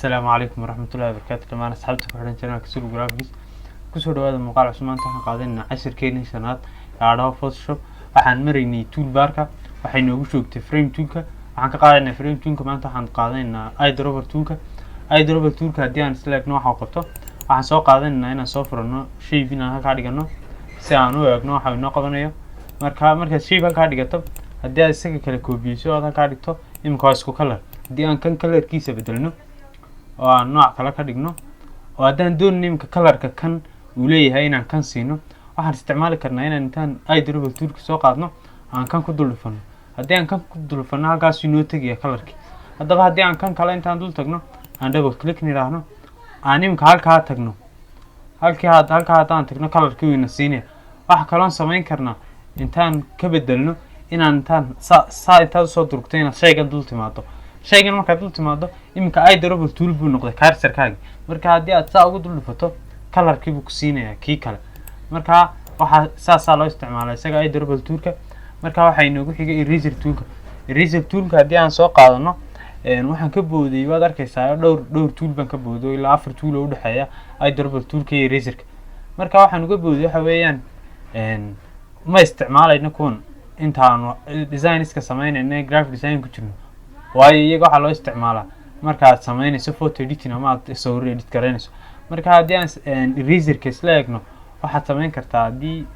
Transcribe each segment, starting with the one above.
السلام عليكم ورحمة الله وبركاته. لما أنا سحبت في حرين شنو كسر جرافيكس كسر هذا المقال عثمان تحن قاعدين 10 كيني سنوات على فوتوشوب وحن مريني تول باركا وحين وشوك فريم تولكا وحن قاعدين فريم تولكا ما أنت حن قاعدين أي دروبر تولكا هدي أنا سلاك نوع حقبته وحن سو قاعدين هنا صفر إنه شيء فينا هالكاري جنو سانو يقنو حاول نقبناه مركز شيء هالكاري جتب هدي أسيك كله كوبيسو هذا كاري تو إمكاسكو كلر هدي أن كان كلر كيسة بدلنا oo nooc kala ka dhigno oo hadaan doonayno colorka kan uu leeyahay inaan kan siino waxaan isticmaali karnaa inaan intaan eyedropper toolka soo qaadno aan kan ku dulfano hadii aan kan ku dulfano halkaas inoo tagaya colorka hadaba hadii aan kan kale intaan dul tagno aan double click niraahno aan imka halka tagno halka hadaan tagno colorka weeyna siinay wax kale oo sameyn karnaa intaan ka bedelno inaan intaan intaan soo durugtay inaan shaygan dul timaado shaygan marka dul timaado imka eyedropper tool buu noqday cursor-kaaga marka hadii aad saa ugu dul dhufato color-kii buu ku siinayaa kii kale marka waxa loo isticmaalaa isaga eyedropper toolka marka waxa inoogu xigay eraser toolka hadii aan soo qaadano waxaan ka booday waad arkaysaa dhowr tool baan ka boodo ilaa 4 tool oo u dhaxeeya eyedropper toolka iyo eraser-ka marka waxaan uga booday waxa weeyaan ma isticmaalayno kuwan intaan design-iska sameynayna graphic design ku jirno waayo iyaga waxa loo isticmaalaa marka aad sameynayso photo editing ama aad sawir edit garanayso marka hadii aan eraser-ka isla eegno waxaad sameyn kartaa hadii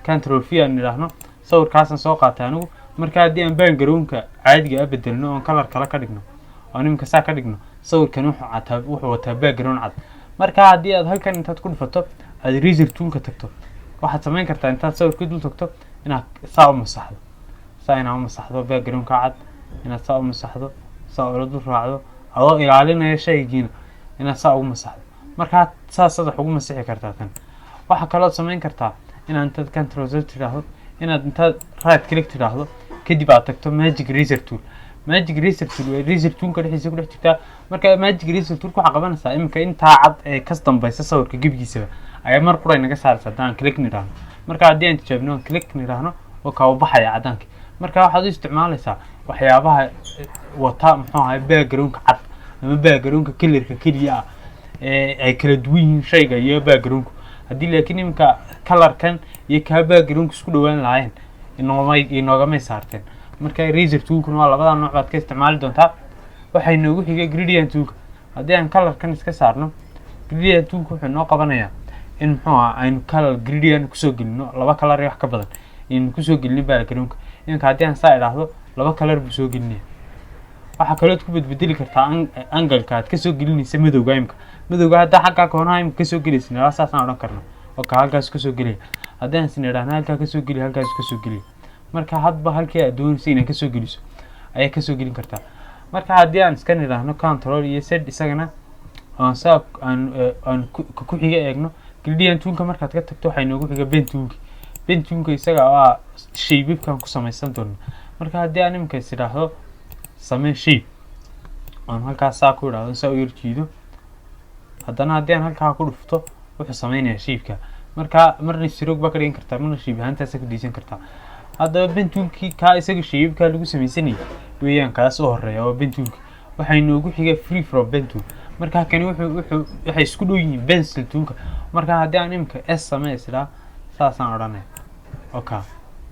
control v aan niraahno sawirkaas aan soo qaatay anigu marka hadii aan background-ka caadiga ah bedelno oo color kala ka dhigno oo nimka saa ka dhigno sawirkan wuxuu wataa background cad marka hadii aad halkan intaad ku dhufato aad eraser toolka tagto waxaad sameyn kartaa intaad sawirka dul tagto inaad saa u masaxdo background-ka cad inaad saa u masaxdo saa u dul raacdo adoo ilaalinaya shaygiina inaad saa ugu masaxdo marka saas ugu masixi kartaa tan waxa kale oo sameyn kartaa inaad intaad control z tiraahdo inaad intaad right click tiraahdo kadib aad tagto magic eraser tool waa eraser toolka dhexdiisa ku dhex jirta marka magic eraser tool waxa qabanaysaa imka inta cad ee ka dambaysa sawirka gibgiisaba ayaa mar qura inaga saaraysa hadaan click niraahno marka hadii aan tijaabino click niraahno oo ka baxaya cadaanka marka waxaad u isticmaalaysaa waxyaabaha wata muxuu ahay background-ka cad ama background-ka color-ka kaliya ay kala duwan yihiin shayga iyo background-ku hadii laakiin imka color-kan iyo ka background-ku isku dhawaan lahayn inooga may saarteen marka eraser toolkuna waa labada nooc baad ka isticmaali doontaa waxay noogu xigay gradient toolka hadii aan color-kan iska saarno gradient toolka wuxuu noo qabanayaa in muxuu ahaa aynu color gradient ku soo gelino laba color iyo wax ka badan in ku soo gelino background-ka inka hadii aan saa iraahdo laba color buu soo gelinaya waxa kale oo ku bedeli kartaa angle-ka aad ka soo gelinaysa madowga hadda xagga koonaha imka ka soo gelisna saasaan oran karnaa oo ka halkaas ka soo gelaya hadaan siniraahna halka ka soo geli halkaas ka soo geli marka hadba halkii aad doonayso inaad ka soo geliso ayaa ka soo gelin kartaa marka hadii aan iska niraahno control iyo z isagana aan ku xiga eegno gradient toolka markaad ka tagto waxay noogu xiga pen toolka isaga waa shape-kan ku samaysan doona marka hadii aan imka isiraahdo samee shape aan halkaas saa ku iraahdo saa u yarjiido haddana hadii aan halkaa ku dhufto wuxuu sameeyaa shape-ka marka marna stroke ba ka dhigin kartaa marna shape ahaantaas ku diisan kartaa hadaba pen toolki ka isaga shape-ka lagu sameeyay weeyaan kaas oo horeeya oo pen toolka waxay noogu xigay free from pen tool marka kan waxay isku dhow yihiin pencil toolka marka hadii aan imka s sameeysraa saasaan oranay okay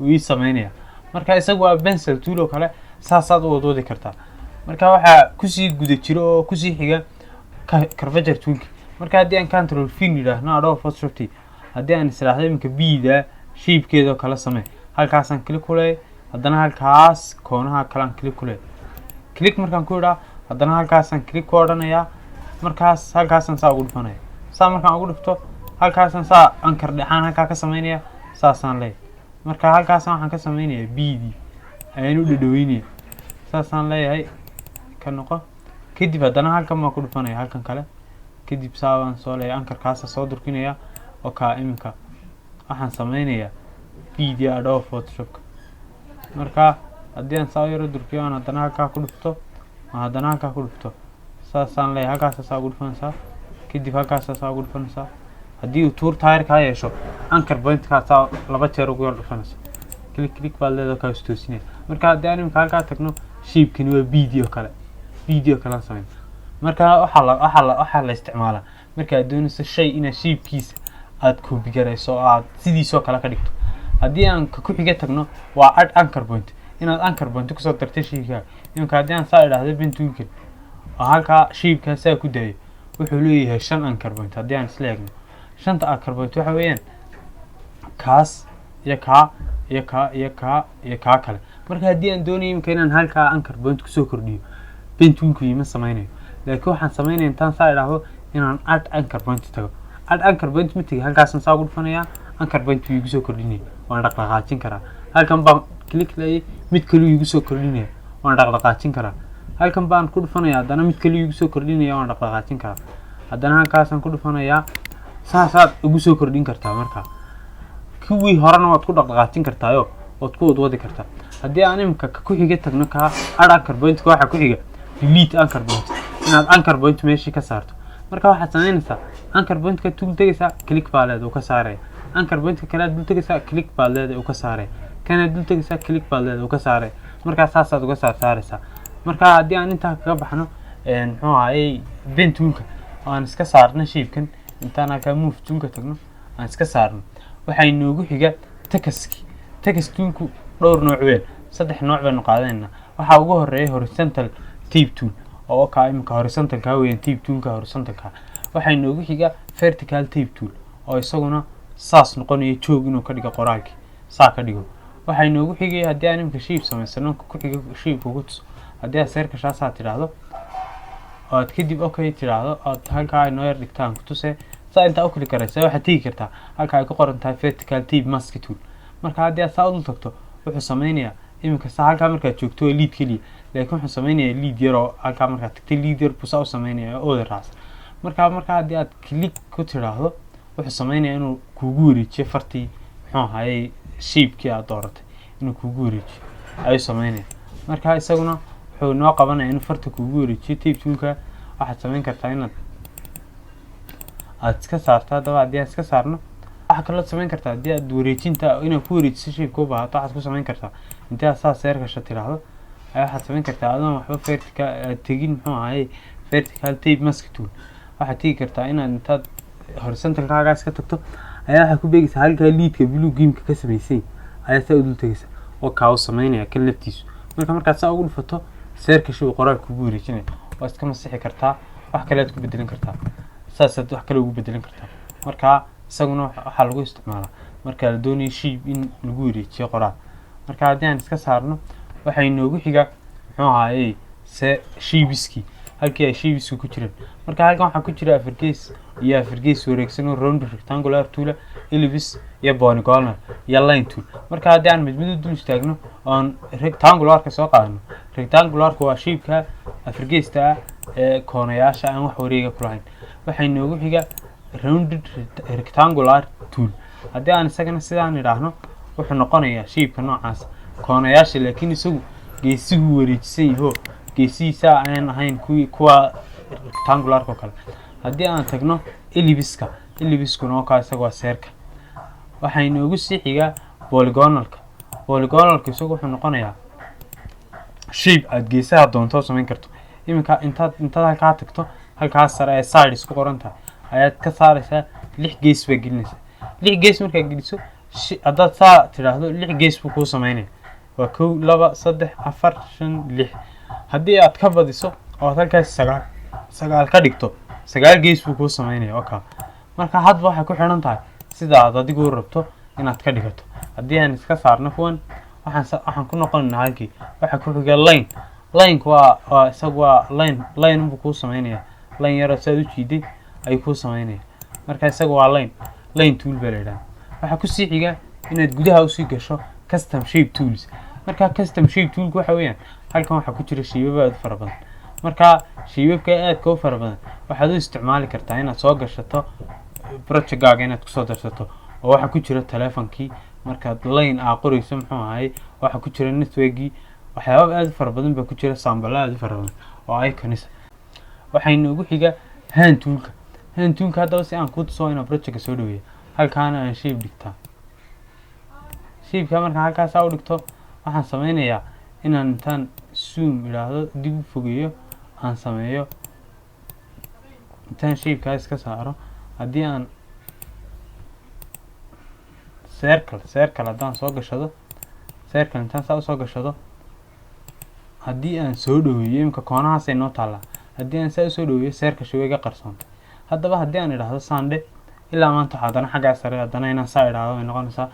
wuu sameeyaa marka isagu waa pencil tool oo kale saasaad u wadi kartaa marka waxa ku sii guda jiro oo ku sii xiga curvature toolka marka hadii aan control v niraahno Adobe Photoshop hadii aan israaxdo imka b-da shape-keeda kala samee halkaas aan click ku leeyahay haddana halkaas koonaha kale aan click ku leeyahay click markaan ku iraa haddana halkaas aan click ku odhanayaa markaas halkaas aan saa ugu dhufanaya saa markaan ugu dhufto halkaas aan saa anchor dhaxaan halka ka sameynaya saasaan leeyahay marka halkaas waxaan ka sameynaya b-di ayaan u dhadhaweynaya saasaan leeyahay ka noqo kadib haddana halkan ma ku dhufanaya halkan kale kadib saabaan soo leeyahay anchor-kaas soo durkinaya oo ka imka waxaan sameynaya video Adobe Photoshop marka hadii aan saa yaro durkiyo aan haddana halka ku dhufto saasaan leeyahay halkaas saa ugu dhufanaysaa kadib halkaas saa ugu dhufanaysaa hadii uu tuur tire ka yeesho anchor point-ka saa laba jeer ugu yar dhufanaysaa click baad leedahay ka istoosinaya marka hadii aan imka halka tagno shape-kani waa video kale sameyn marka waxa la isticmaalaa marka aad doonayso shay inaad shapekiisa aad copy garayso aad sidiisoo kale ka dhigto. haddii aan ku xiga tagno waa add anchor point, inaad anchor point kusoo dartay shayga. iminka haddii aan saa idhaahdo pen toolkan oo halkaa shapeka saa ku daayo wuxuu leeyahay 5 anchor point. haddii aan isla eegno 5 anchor point waxa weeyaan kaas iyo kaa iyo kaa iyo kaa iyo kaa kale. marka haddii aan doonayo iminka inaan halkaa anchor point kusoo kordhiyo pen toolku ima samaynayo, laakiin waxaan sameynaya intaan saa idhaahdo inaan add anchor point tago. add anchor point ma tegi halkaasaan saa ugu dhufanayaa anchor point buu igu soo kordhinaya, waan dhaqdhaqaajin karaa. halkan baan click leeyay mid kale igu soo kordhinaya, waan dhaqdhaqaajin karaa. halkan baan ku dhufanayaa haddana mid kale igu soo kordhinaya, waan dhaqdhaqaajin karaa. haddana halkaasaan ku dhufanayaa, saasaad ugu soo kordhin kartaa. markaa kuwii horena waad ku dhaqdhaqaajin kartaayo waad ku wadwadi kartaa. haddii aan iminka ku xiga tagno kaa add anchor point waxa ku xiga delete anchor point, inaad anchor point meeshii ka saarto. marka waxaad samaynaysaa anchor point ka tool tagaysaa click baa leedahay uu ka saaraya, anchor point ka kale aad dul tagaysaa click baa leedahay uu ka saaraya, kana dul tagaysaa click baa leedahay uu ka saaraya. markaa saasaad uga saaraysaa. marka haddii aan intaa kaga baxno muxuu ahaayey pen toolka aan iska saarno shapekan, intaan halkaa move toolka tagno aan iska saarno, waxaa inoogu xiga text toolku dhowr nooc weyn, 3 nooc baynu qaadanaynaa. waxaa ugu horeeya horizontal type tool oo ka imika horizontal ka weyn type toolka horizontalka. waxaa inoogu xiga vertical type tool oo isaguna saas noqonayo joog inuu ka dhigo qoraalkii saa ka dhigo. waxaa inoogu xigay haddii aan imika shape samaysano ku xiga shape ugu tuso, haddii aad seerka shaasaa tidhaahdo oo aad kadib okay tidhaahdo ood halkaa ay noo yar dhigtaan ku tusee saa intaa u click garaysa waxaad tegi kartaa halka ay ku qoran tahay vertical type mask tool. marka haddii aad saa u dul tagto wuxuu sameynayaa iminka saa halkaa markaad joogto waa lead keliya, laakiin wuxuu sameynayaa lead yar oo halkaa markaad tagtay lead yar buu saa u sameynaya oo ooda raacsan. marka haddii aad click ku tidhaahdo wuxuu sameynayaa inuu kuugu wareejiyo fartii muxuu ahaayey shapekii aad dooratay inuu kuugu wareejiyo ayuu sameynaya. marka isaguna wuxuu noo qabanaya inuu farta kuugu wareejiyo type toolka. waxaad sameyn kartaa inaad iska saarto. haddaba haddii aan iska saarno waxaa kaloo sameyn kartaa haddii aad wareejinta inaad ku wareejiso shapeka u baahato waxaad ku sameyn kartaa intii aad saa seer gasho tidhaahdo ayaa waxaad sameyn kartaa adoon waxba vertical tegin muxuu ahaayey vertical tape mask tool. waxaad tegi kartaa inaad intaad horizontalkaagaa iska tagto ayaa waxaad ku beegaysaa halkaa leadka blue gameka ka samaysay ayaa saa u dul tegaysa oo kaa u sameynaya kan laftiisu. markaad saa ugu dhufato seerka shuu qoraalka kugu wareejinaya waa iska masixi kartaa, wax kale aad ku bedelin kartaa, saasaad wax kale ugu bedelin kartaa. markaa isaguna waxaa lagu isticmaalaa marka la doonayo shape in lagu wareejiyo qoraal. marka haddii aan iska saarno waxaa inoogu xiga muxuu ahaayey shapeski halkii ay shapesku ku jireen. marka halkan waxaa ku jira afar gees wareegsan oo round rectangular tool, ellipse iyo polygonal iyo line tool. marka haddii aan mid dul istaagno oon rectangularka soo qaadano, rectangularka waa shapeka afar geesta ee koonayaasha aan wax wareega ku lahayn. waxaa inoogu xiga rounded rectangular tool. haddii aan isagana sidaan idhaahno wuxuu noqonayaa shapeka noocaas koonayaasha, laakiin isagu geesihu wareejisan yaho geesihiisa aan ahayn kuwa rectangularka oo kale. haddii aan tagno ellipse-kuna oo kaa isaga waa seerka. waxaa inoogu sii xiga polygonalka isagu wuxuu noqonayaa shape aad geesaha doonto samayn karto. iminka intaad halkaa tagto halkaas sare ee side isku qoran tahay ayaad ka saaraysaa 6 gees baa gelinaysaa. 6 gees markaad geliso haddaad saa tidhaahdo 6 gees buu kuu sameynaya, waa 1 2 3 4 5 6. haddii aad ka badiso oo aad halkaas 9 ka dhigto 9 gees buu kuu sameynaya. okay. marka hadba waxay ku xidhan tahay sida aad adigu rabto inaad ka dhigato. haddii aan iska saarno kuwan waxaan ku noqonaynaa halkii waxa ku xiga lineka waa isagu waa line buu kuu sameynaya, line yar oo saad u jiiday ayuu kuu sameynaya. marka isagu waa line tool baa la yidhahdaa. waxaa kusii xiga inaad gudaha usii gasho custom shape tools. marka custom shape toolka waxa weeyaan halkan waxaa ku jira shaybab aad u fara badan. marka shaybabka aadka u fara badan waxaad u isticmaali kartaa inaad soo gashato projectgaaga inaad kusoo darsato oo waxaa ku jira telefonkii markaad line qorayso muxuu ahaayey waxaa ku jira networkii waxyaaba aad u fara badan baa ku jira sample aad u fara badan oo icons. waxaa inoogu xiga hand toolka haddaba si aan kuu tuso inaan projectka soo dhaweeyo halkaana aan shape dhigtaa. shapeka markaan halkaasaa u dhigto waxaan sameynayaa inaan intaan zoom idhaahdo dib u fogeeyo aan sameeyo intaan shape-kaa iska saaro haddii aan circle haddaan soo gashado circle intaan saa usoo gashado haddii aan soo dhaweeyo imika koonahaasay noo taallaa haddii aan saa usoo dhaweeyo circle way iga qarsoontay haddaba haddii aan idhaahdo sande ilaa maanta waxaa haddana xaggaa sare haddana inaan saa idhaahdo way noqonaysaa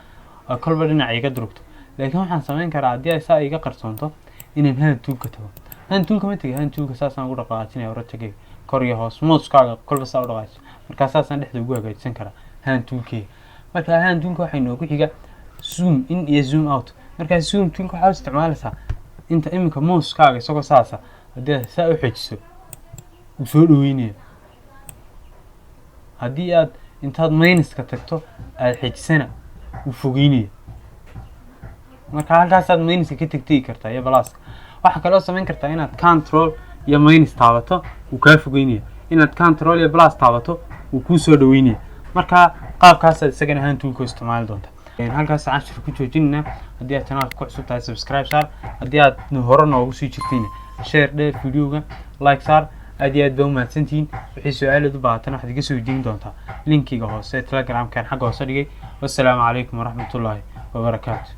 oo kolba dhinaca iga durugto laakiin waxaan samayn karaa haddii ay saa iga qarsoonto inaan hand toolka tago hand toolka ma tegay hand toolka saasaan ugu dhaqaajinaya rajagayga kor iyo hoos mouskaaga kolba saa u dhaqaajiso markaa saasaan dhexda ugu hagaajisan karaa hand toolkeyga markaa hand toolka waxay noogu xiga zoom in iyo zoom out markaa zoom toolka waxaa u isticmaalaysaa inta iminka mouskaaga isagoo saasa haddii aad saa u xejiso wuu soo dhaweynaya haddii aad intaad minuska tagto aad xejisana wuu fogeynaya marka halkaasaad minuska ka tegi kartaa iyo balaaska waxaa kaloo samayn kartaa inaad control iyo minus taabato wuu kaa fogeynaya inaad control iyo plus taabato wuu kuu soo dhaweynaya marka qaabkaasaad isagana hand toolka isticmaali doonta halkaas cashir ku joojinayna haddii aad channelka ku cusub tahay subscribe saar haddii aad hore noogu sii jirtayna share dhe videoga like saar aad iyo aad baa u mahadsantihiin wixii su-aalaad u baahatan waxaad iga soo weydiin doontaa linkiga hoose telegramkan xagga hoose dhigay wassalaamu calaykum waraxmatullaahi wabarakaatu